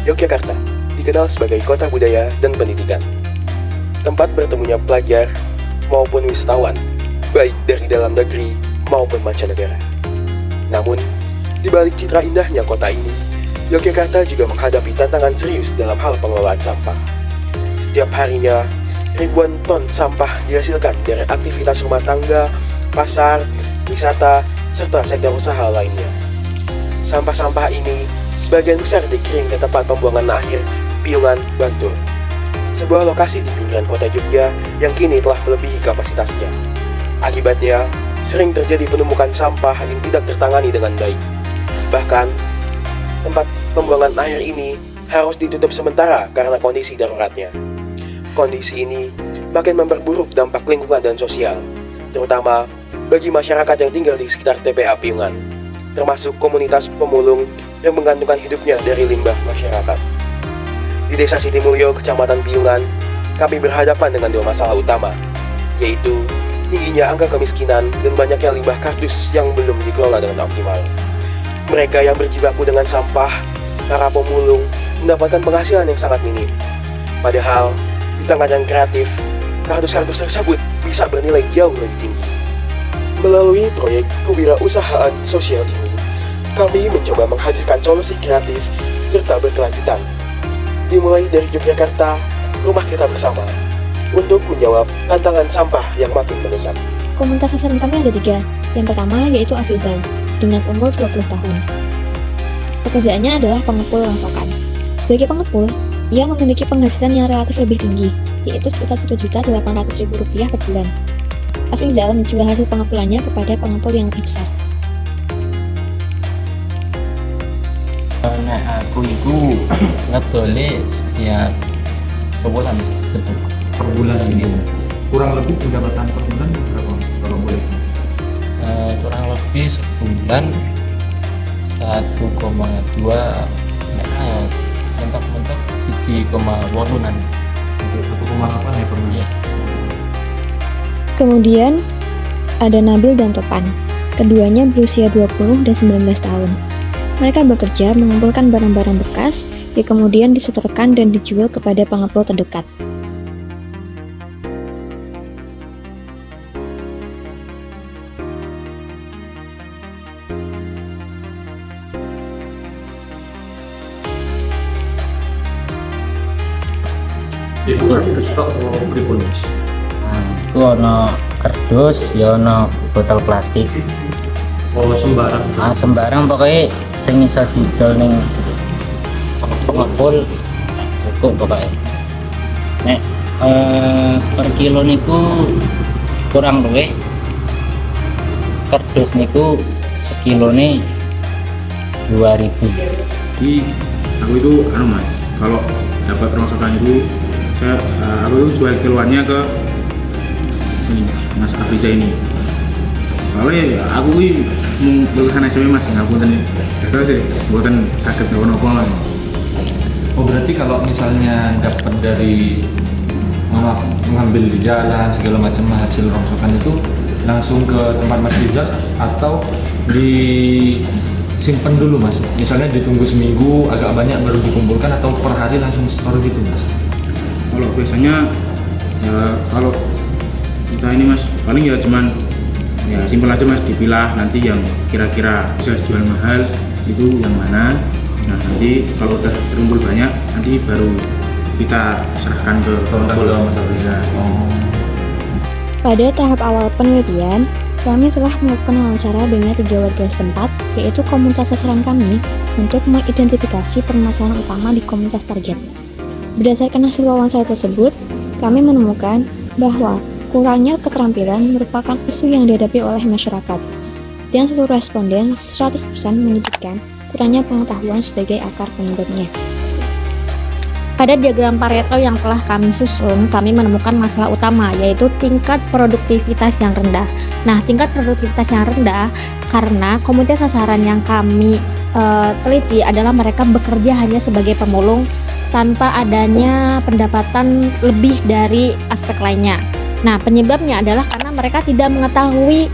Yogyakarta dikenal sebagai kota budaya dan pendidikan. Tempat bertemunya pelajar maupun wisatawan, baik dari dalam negeri maupun mancanegara. Namun, di balik citra indahnya kota ini, Yogyakarta juga menghadapi tantangan serius dalam hal pengelolaan sampah. Setiap harinya, ribuan ton sampah dihasilkan dari aktivitas rumah tangga, pasar, wisata, serta sektor usaha lainnya. Sampah-sampah ini sebagian besar dikirim ke tempat pembuangan akhir Piungan, Bantul, sebuah lokasi di pinggiran kota Jogja yang kini telah melebihi kapasitasnya. Akibatnya, sering terjadi penumpukan sampah yang tidak tertangani dengan baik. Bahkan, tempat pembuangan akhir ini harus ditutup sementara karena kondisi daruratnya. Kondisi ini makin memperburuk dampak lingkungan dan sosial, terutama bagi masyarakat yang tinggal di sekitar TPA Piungan, termasuk komunitas pemulung yang menggantungkan hidupnya dari limbah masyarakat. Di Desa Sitimulyo, Kecamatan Piungan, kami berhadapan dengan dua masalah utama, yaitu tingginya angka kemiskinan dan banyaknya limbah kardus yang belum dikelola dengan optimal. Mereka yang berjibaku dengan sampah, para pemulung, mendapatkan penghasilan yang sangat minim. Padahal, di tangan yang kreatif, kardus-kardus tersebut bisa bernilai jauh lebih tinggi. Melalui proyek kewirausahaan sosial ini, kami mencoba menghadirkan solusi kreatif serta berkelanjutan. Dimulai dari Yogyakarta, rumah kita bersama, untuk menjawab tantangan sampah yang makin mendesak. Komunitas sasaran kami ada 3. Yang pertama yaitu Afrizal, dengan umur 20 tahun. Pekerjaannya adalah pengepul rongsokan. Sebagai pengepul, ia memiliki penghasilan yang relatif lebih tinggi, yaitu sekitar Rp1.800.000 per bulan. Afrizal menjual hasil pengepulannya kepada pengepul yang lebih besar. Nah, aku itu ngedole setiap sebulan betul. Per bulan ini kurang lebih pendapatan per bulan berapa kalau boleh? Kurang lebih sebulan 1,2 mentok-mentok 7,8 Untuk 1,8 ya per bulan. Kemudian ada Nabil dan Topan. Keduanya berusia 20 dan 19 tahun. Mereka bekerja mengumpulkan barang-barang bekas yang kemudian disetorkan dan dijual kepada pengepul terdekat. Itu kardus stok pripun Mas? itu ono kardus ya ono botol plastik Oh sembarang. sembarang pokoknya sing iso didol ning pengepul cukup pokoknya. Nek per kilo niku kurang luwih kardus niku sekilone 2.000. Jadi aku itu Mas, kalau dapat rongsokan itu aku itu jual kiloannya ke ini Mas Afiza ini. Soalnya aku ini lulusan SMP Mas, ngapunten terus sih buatan sakit nopo-nopo lah. Oh berarti kalau misalnya dapat dari mengambil di jalan segala macam hasil rongsokan itu langsung ke tempat Mas Rizal atau disimpan dulu Mas? Misalnya ditunggu seminggu agak banyak baru dikumpulkan atau per hari langsung store gitu Mas? Kalau biasanya ya kalau kita ini Mas paling ya cuman ya simpel aja Mas, dipilah nanti yang kira-kira bisa dijual mahal itu yang mana. Nah nanti kalau udah terkumpul banyak nanti baru kita serahkan ke pengepul Mas Afiza. Pada tahap awal penelitian, kami telah melakukan wawancara dengan 3 warga setempat, yaitu komunitas sasaran kami, untuk mengidentifikasi permasalahan utama di komunitas target. Berdasarkan hasil wawancara tersebut, kami menemukan bahwa kurangnya keterampilan merupakan isu yang dihadapi oleh masyarakat. Dan seluruh responden 100% menyebutkan kurangnya pengetahuan sebagai akar penyebabnya. Pada diagram Pareto yang telah kami susun, kami menemukan masalah utama, yaitu tingkat produktivitas yang rendah. Nah, tingkat produktivitas yang rendah karena komunitas sasaran yang kami teliti adalah mereka bekerja hanya sebagai pemulung tanpa adanya pendapatan lebih dari aspek lainnya. Nah, penyebabnya adalah karena mereka tidak mengetahui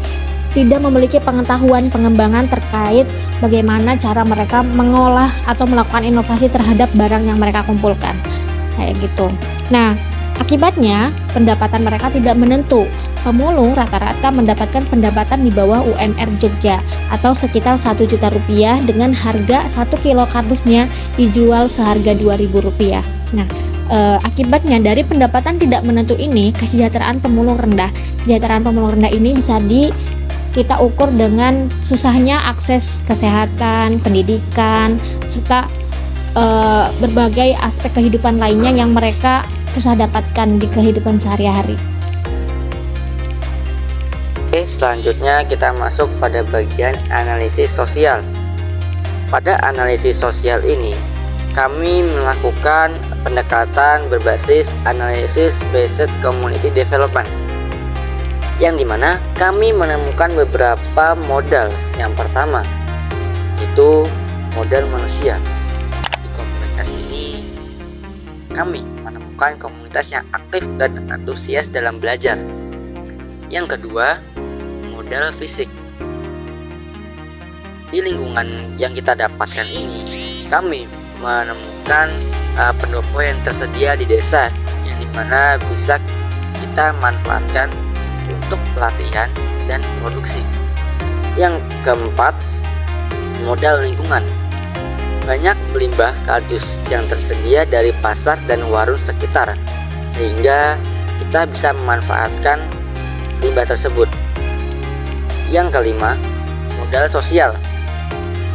tidak memiliki pengetahuan pengembangan terkait bagaimana cara mereka mengolah atau melakukan inovasi terhadap barang yang mereka kumpulkan. Kayak gitu. Nah, akibatnya pendapatan mereka tidak menentu. Pemulung rata-rata mendapatkan pendapatan di bawah UMR Jogja atau sekitar 1 juta rupiah dengan harga 1 kilo kardusnya dijual seharga Rp2.000. Nah, akibatnya dari pendapatan tidak menentu ini, kesejahteraan pemulung rendah. Kesejahteraan pemulung rendah ini bisa kita ukur dengan susahnya akses kesehatan, pendidikan, serta berbagai aspek kehidupan lainnya yang mereka susah dapatkan di kehidupan sehari-hari. Oke, selanjutnya kita masuk pada bagian analisis sosial. Pada analisis sosial ini, kami melakukan pendekatan berbasis analisis based community development, yang dimana kami menemukan beberapa modal. Yang pertama, itu modal manusia. Di komunitas ini, kami menemukan komunitas yang aktif dan antusias dalam belajar. Yang kedua, modal fisik. Di lingkungan yang kita dapatkan ini, kami menemukan pendopo yang tersedia di desa, yang dimana bisa kita manfaatkan untuk pelatihan dan produksi. Yang keempat, modal lingkungan. Banyak limbah kardus yang tersedia dari pasar dan warung sekitar, sehingga kita bisa memanfaatkan limbah tersebut. Yang kelima, modal sosial.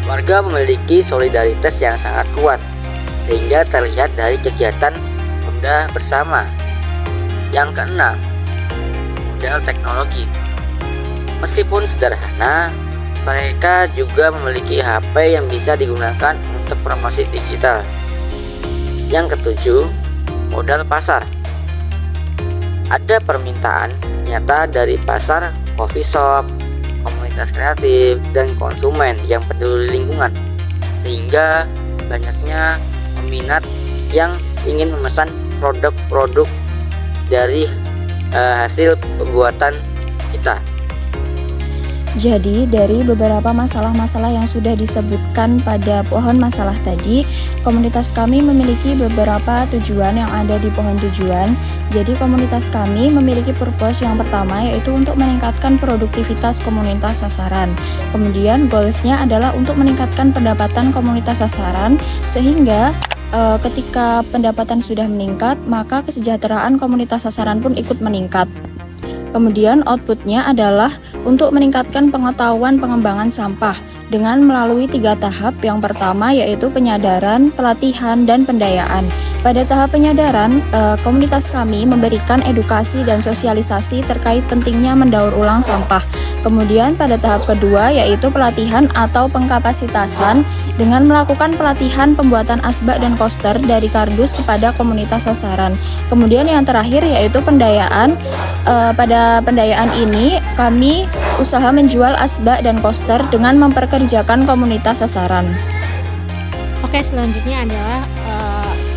Warga memiliki solidaritas yang sangat kuat, sehingga terlihat dari kegiatan Pemda bersama. Yang keenam, modal teknologi. Meskipun sederhana, mereka juga memiliki HP yang bisa digunakan untuk promosi digital. Yang ketujuh, modal pasar. Ada permintaan nyata dari pasar, coffee shop, komunitas kreatif, dan konsumen yang peduli lingkungan, sehingga banyaknya peminat yang ingin memesan produk-produk dari hasil pembuatan kita. Jadi dari beberapa masalah-masalah yang sudah disebutkan pada pohon masalah tadi, komunitas kami memiliki beberapa tujuan yang ada di pohon tujuan. Jadi komunitas kami memiliki purpose yang pertama, yaitu untuk meningkatkan produktivitas komunitas sasaran. Kemudian goalsnya adalah untuk meningkatkan pendapatan komunitas sasaran, sehingga ketika pendapatan sudah meningkat, maka kesejahteraan komunitas sasaran pun ikut meningkat. Kemudian outputnya adalah untuk meningkatkan pengetahuan pengembangan sampah dengan melalui 3 tahap. Yang pertama yaitu penyadaran, pelatihan, dan pendayaan. Pada tahap penyadaran, komunitas kami memberikan edukasi dan sosialisasi terkait pentingnya mendaur ulang sampah. Kemudian pada tahap kedua yaitu pelatihan atau pengkapasitasan dengan melakukan pelatihan pembuatan asbak dan koster dari kardus kepada komunitas sasaran. Kemudian yang terakhir yaitu pendayaan. Pada pendayaan ini kami usaha menjual asbak dan koster dengan memperkerjakan komunitas sasaran. Oke, selanjutnya adalah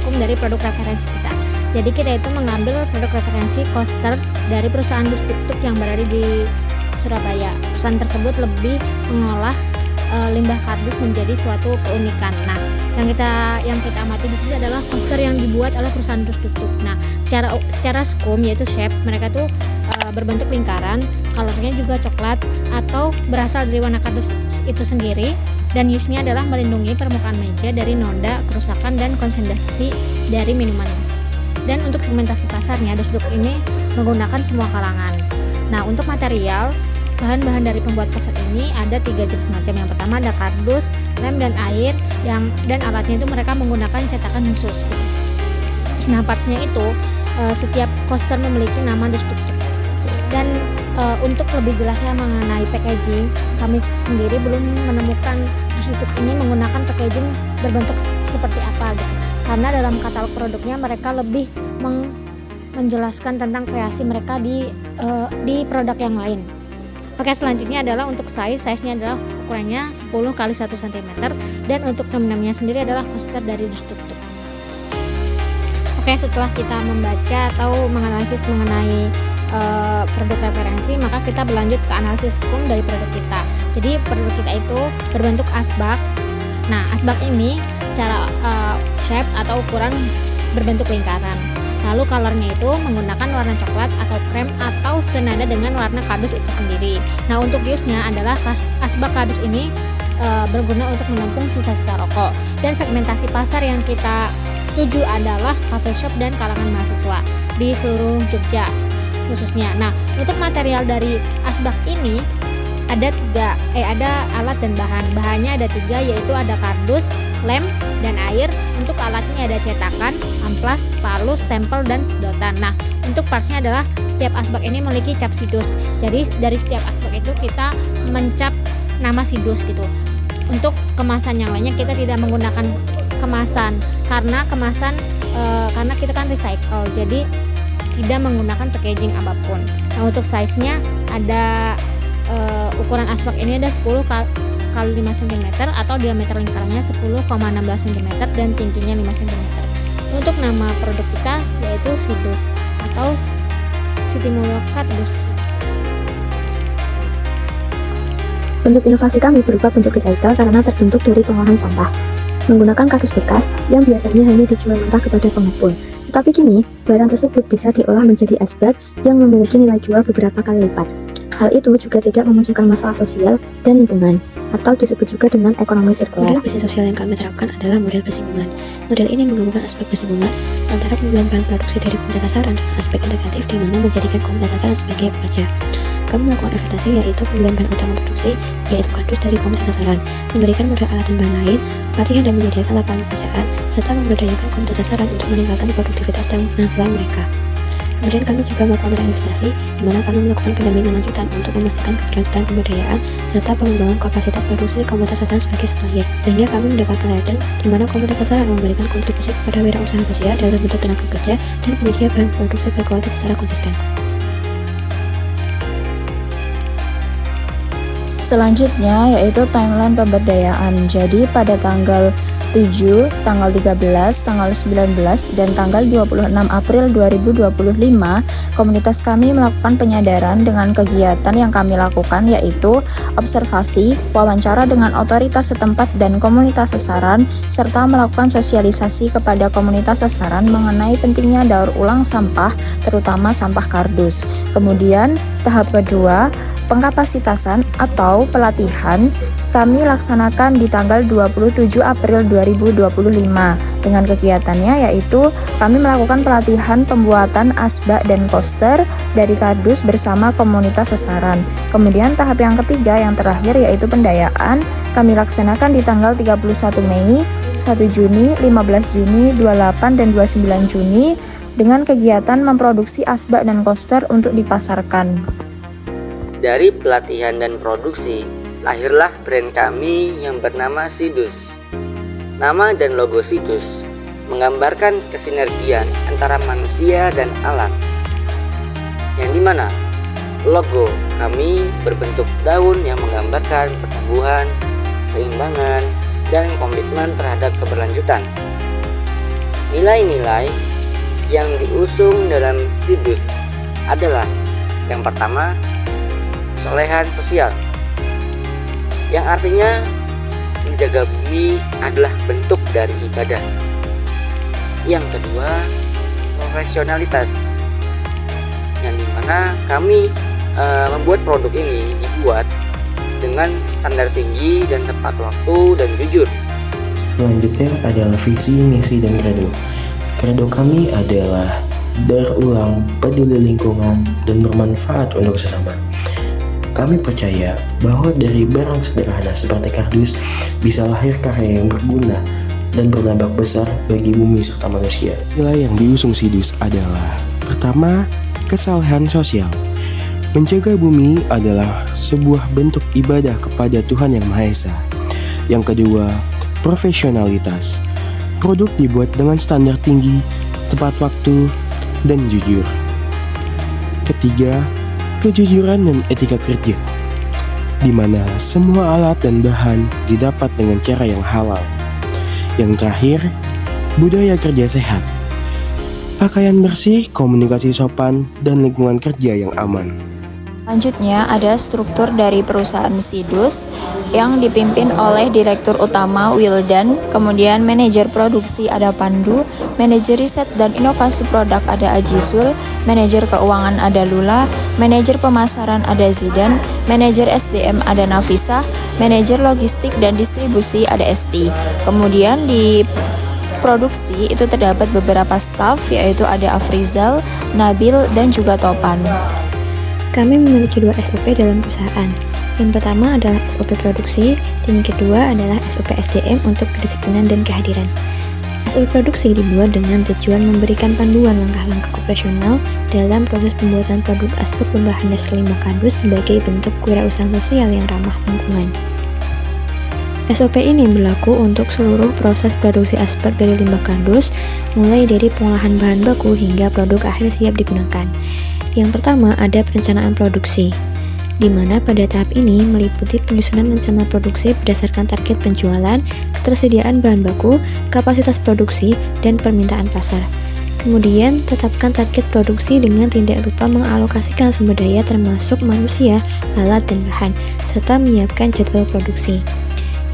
skum dari produk referensi kita. Jadi kita itu mengambil produk referensi koster dari perusahaan dus tuk-tuk yang berada di Surabaya. Perusahaan tersebut lebih mengolah limbah kardus menjadi suatu keunikan. Nah, yang kita amati di sini adalah koster yang dibuat oleh perusahaan dus tuk-tuk. Nah, secara skum yaitu shape, mereka tuh berbentuk lingkaran, colornya juga coklat atau berasal dari warna kardus itu sendiri, dan use-nya adalah melindungi permukaan meja dari noda, kerusakan, dan kondensasi dari minuman. Dan untuk segmentasi pasarnya, dus tuk ini menggunakan semua kalangan. Nah, untuk material, bahan-bahan dari pembuat koster ini ada 3 jenis macam. Yang pertama ada kardus, lem, dan air, dan alatnya itu mereka menggunakan cetakan khusus gitu. Nah, partsnya itu setiap koster memiliki nama dus tuk-tuk. Dan untuk lebih jelasnya mengenai packaging, kami sendiri belum menemukan dus tuk ini menggunakan packaging berbentuk seperti apa gitu. Karena dalam katalog produknya mereka lebih menjelaskan tentang kreasi mereka di produk yang lain. Oke, selanjutnya adalah untuk size-nya adalah ukurannya 10 x 1 cm, dan untuk nem-nemnya sendiri adalah koster dari dus tuk-tuk. Oke, setelah kita membaca atau menganalisis mengenai produk referensi, maka kita berlanjut ke analisis hukum dari produk kita. Jadi produk kita itu berbentuk asbak. Nah, asbak ini cara shape atau ukuran berbentuk lingkaran. Lalu colornya itu menggunakan warna coklat atau krem atau senada dengan warna kardus itu sendiri. Nah, untuk use-nya adalah asbak kardus ini berguna untuk menampung sisa-sisa rokok. Dan segmentasi pasar yang kita tuju adalah cafe shop dan kalangan mahasiswa di seluruh Jogja khususnya. Nah, untuk material dari asbak ini ada alat dan bahan. Bahannya ada 3, yaitu ada kardus, lem, dan air. Untuk alatnya ada cetakan, amplas, palu, stempel, dan sedotan. Nah, untuk partsnya adalah setiap asbak ini memiliki cap sidus. Jadi dari setiap asbak itu kita mencap nama sidus gitu. Untuk kemasan yang lainnya kita tidak menggunakan kemasan karena karena kita kan recycle, jadi tidak menggunakan packaging apapun. Nah, untuk size-nya ada ukuran asbak ini ada 10 kali 5 cm atau diameter lingkarannya 10,16 cm dan tingginya 5 cm. Untuk nama produk kita yaitu Sidus atau Sitimulyo-Kardus. Bentuk inovasi kami berupa bentuk recycle karena terbentuk dari pengolahan sampah, menggunakan kardus bekas yang biasanya hanya dijual mentah kepada pengepul. Tetapi kini, barang tersebut bisa diolah menjadi asbak yang memiliki nilai jual beberapa kali lipat. Hal itu juga tidak memunculkan masalah sosial dan lingkungan, atau disebut juga dengan ekonomi sirkular. Model bisnis sosial yang kami terapkan adalah model bersinggungan. Model ini menggabungkan aspek bersinggungan antara pembelian bahan produksi dari komunitas sasaran dan aspek integratif di mana menjadikan komunitas sasaran sebagai pekerja. Kami melakukan investasi yaitu pembelian bahan utama produksi, yaitu kardus dari komunitas sasaran, memberikan modal alat dan bahan lain, pelatihan dan menyediakan lapangan pekerjaan, serta memberdayakan komunitas sasaran untuk meningkatkan produktivitas dan penghasilan mereka. Kemudian kami juga melakukan reinvestasi, di mana kami melakukan pendampingan lanjutan untuk memastikan keberlanjutan pemberdayaan serta pengembangan kapasitas produksi komunitas sasaran sebagai supplier. Sehingga kami mendapatkan return, di mana komunitas sasaran memberikan kontribusi kepada wirausaha sosial dalam bentuk tenaga kerja dan penyedia bahan produksi berkualitas secara konsisten. Selanjutnya yaitu timeline pemberdayaan. Jadi pada tanggal 7, tanggal 13, tanggal 19, dan tanggal 26 April 2025, komunitas kami melakukan penyadaran dengan kegiatan yang kami lakukan yaitu observasi, wawancara dengan otoritas setempat dan komunitas sasaran, serta melakukan sosialisasi kepada komunitas sasaran mengenai pentingnya daur ulang sampah, terutama sampah kardus. Kemudian, tahap kedua, pengkapasitasan atau pelatihan kami laksanakan di tanggal 27 April 2025 dengan kegiatannya yaitu kami melakukan pelatihan pembuatan asbak dan koster dari kardus bersama komunitas sasaran. Kemudian tahap yang ketiga yang terakhir yaitu pendayaan kami laksanakan di tanggal 31 Mei, 1 Juni, 15 Juni, 28 dan 29 Juni dengan kegiatan memproduksi asbak dan koster untuk dipasarkan. Dari pelatihan dan produksi, lahirlah brand kami yang bernama Sidus. Nama dan logo Sidus menggambarkan kesinergian antara manusia dan alam, yang dimana logo kami berbentuk daun yang menggambarkan pertumbuhan, keseimbangan, dan komitmen terhadap keberlanjutan. Nilai-nilai yang diusung dalam Sidus adalah yang pertama, solehan sosial, yang artinya menjaga bumi adalah bentuk dari ibadah. Yang kedua, profesionalitas, yang dimana kami membuat produk ini dibuat dengan standar tinggi dan tepat waktu dan jujur. Selanjutnya adalah visi, misi, dan kredo. Kredo kami adalah daur ulang, peduli lingkungan, dan bermanfaat untuk sesama. Kami percaya bahwa dari barang sederhana seperti kardus bisa lahir karya yang berguna dan berdampak besar bagi bumi serta manusia. Nilai yang diusung Sidus adalah pertama, kesalehan sosial. Menjaga bumi adalah sebuah bentuk ibadah kepada Tuhan Yang Maha Esa. Yang kedua, profesionalitas. Produk dibuat dengan standar tinggi, tepat waktu, dan jujur. Ketiga, kejujuran dan etika kerja, di mana semua alat dan bahan didapat dengan cara yang halal. Yang terakhir, budaya kerja sehat. pakaian bersih, komunikasi sopan, dan lingkungan kerja yang aman. Selanjutnya ada struktur dari perusahaan Sidus yang dipimpin oleh Direktur Utama Wildan, kemudian Manajer Produksi ada Pandu, Manajer Riset dan Inovasi Produk ada Ajisul, Manajer Keuangan ada Lula, Manajer Pemasaran ada Zidan, Manajer SDM ada Nafisa, Manajer Logistik dan Distribusi ada Esti. Kemudian di produksi itu terdapat beberapa staf, yaitu ada Afrizal, Nabil, dan juga Topan. Kami memiliki 2 SOP dalam perusahaan. Yang pertama adalah SOP produksi, dan yang kedua adalah SOP SDM untuk kedisiplinan dan kehadiran. SOP produksi dibuat dengan tujuan memberikan panduan langkah-langkah operasional dalam proses pembuatan produk asbak berbahan dasar limbah kardus sebagai bentuk kewirausahaan sosial yang ramah lingkungan. SOP ini berlaku untuk seluruh proses produksi asbak dari limbah kardus, mulai dari pengolahan bahan baku hingga produk akhir siap digunakan. Yang pertama ada perencanaan produksi, di mana pada tahap ini meliputi penyusunan rencana produksi berdasarkan target penjualan, ketersediaan bahan baku, kapasitas produksi, dan permintaan pasar. Kemudian, tetapkan target produksi dengan tidak lupa mengalokasikan sumber daya termasuk manusia, alat, dan bahan, serta menyiapkan jadwal produksi.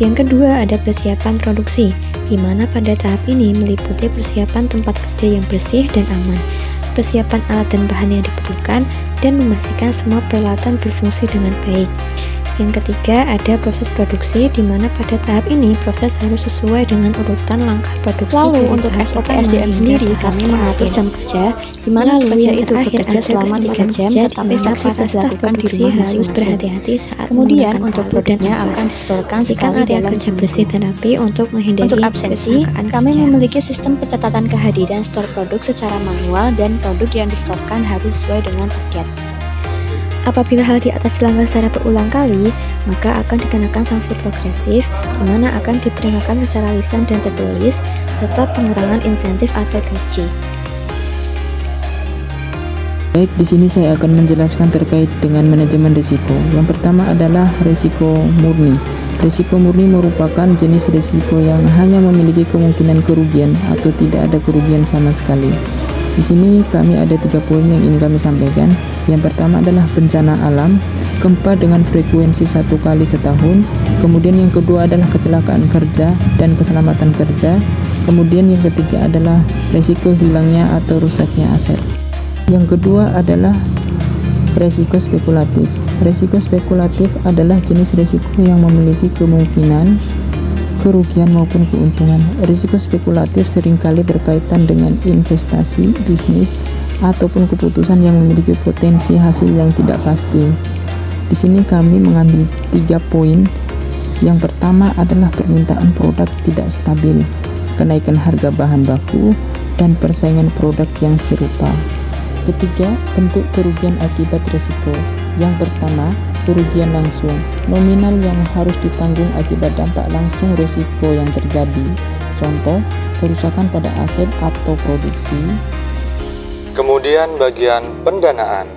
Yang kedua ada persiapan produksi, di mana pada tahap ini meliputi persiapan tempat kerja yang bersih dan aman, persiapan alat dan bahan yang dibutuhkan, dan memastikan semua peralatan berfungsi dengan baik. Yang ketiga ada proses produksi, di mana pada tahap ini proses harus sesuai dengan urutan langkah produksi. Lalu untuk SOP SDM sendiri kami mengatur jam kerja, di mana pekerja itu bekerja selama 3 jam, tetapi fleksibel dilakukan di rumah harus berhati-hati saat Kemudian menggunakan untuk palu dan produknya ampas. akan disetorkan Pastikan sekali area dalam kerja bersih dan rapi untuk menghindari Untuk absensi, kesangkaan kami kerja. memiliki sistem pencatatan kehadiran stor produk secara manual dan produk yang disetorkan harus sesuai dengan target. Apabila hal di atas dilanggar secara berulang kali, maka akan dikenakan sanksi progresif, di mana akan diperingatkan secara lisan dan tertulis, serta pengurangan insentif atau gaji. Baik, di sini saya akan menjelaskan terkait dengan manajemen risiko. Yang pertama adalah risiko murni. Risiko murni merupakan jenis risiko yang hanya memiliki kemungkinan kerugian atau tidak ada kerugian sama sekali. Di sini kami ada 3 poin yang ingin kami sampaikan. Yang pertama adalah bencana alam, gempa dengan frekuensi 1 kali setahun. Kemudian yang kedua adalah kecelakaan kerja dan keselamatan kerja. Kemudian yang ketiga adalah risiko hilangnya atau rusaknya aset. Yang kedua adalah risiko spekulatif. Risiko spekulatif adalah jenis risiko yang memiliki kemungkinan kerugian maupun keuntungan. Risiko spekulatif seringkali berkaitan dengan investasi, bisnis, ataupun keputusan yang memiliki potensi hasil yang tidak pasti. Di sini kami mengambil 3 poin. Yang pertama adalah permintaan produk tidak stabil, kenaikan harga bahan baku, dan persaingan produk yang serupa. Ketiga, bentuk kerugian akibat risiko. Yang pertama, kerugian langsung, nominal yang harus ditanggung akibat dampak langsung risiko yang terjadi. Contoh, kerusakan pada aset atau produksi. Kemudian bagian pendanaan.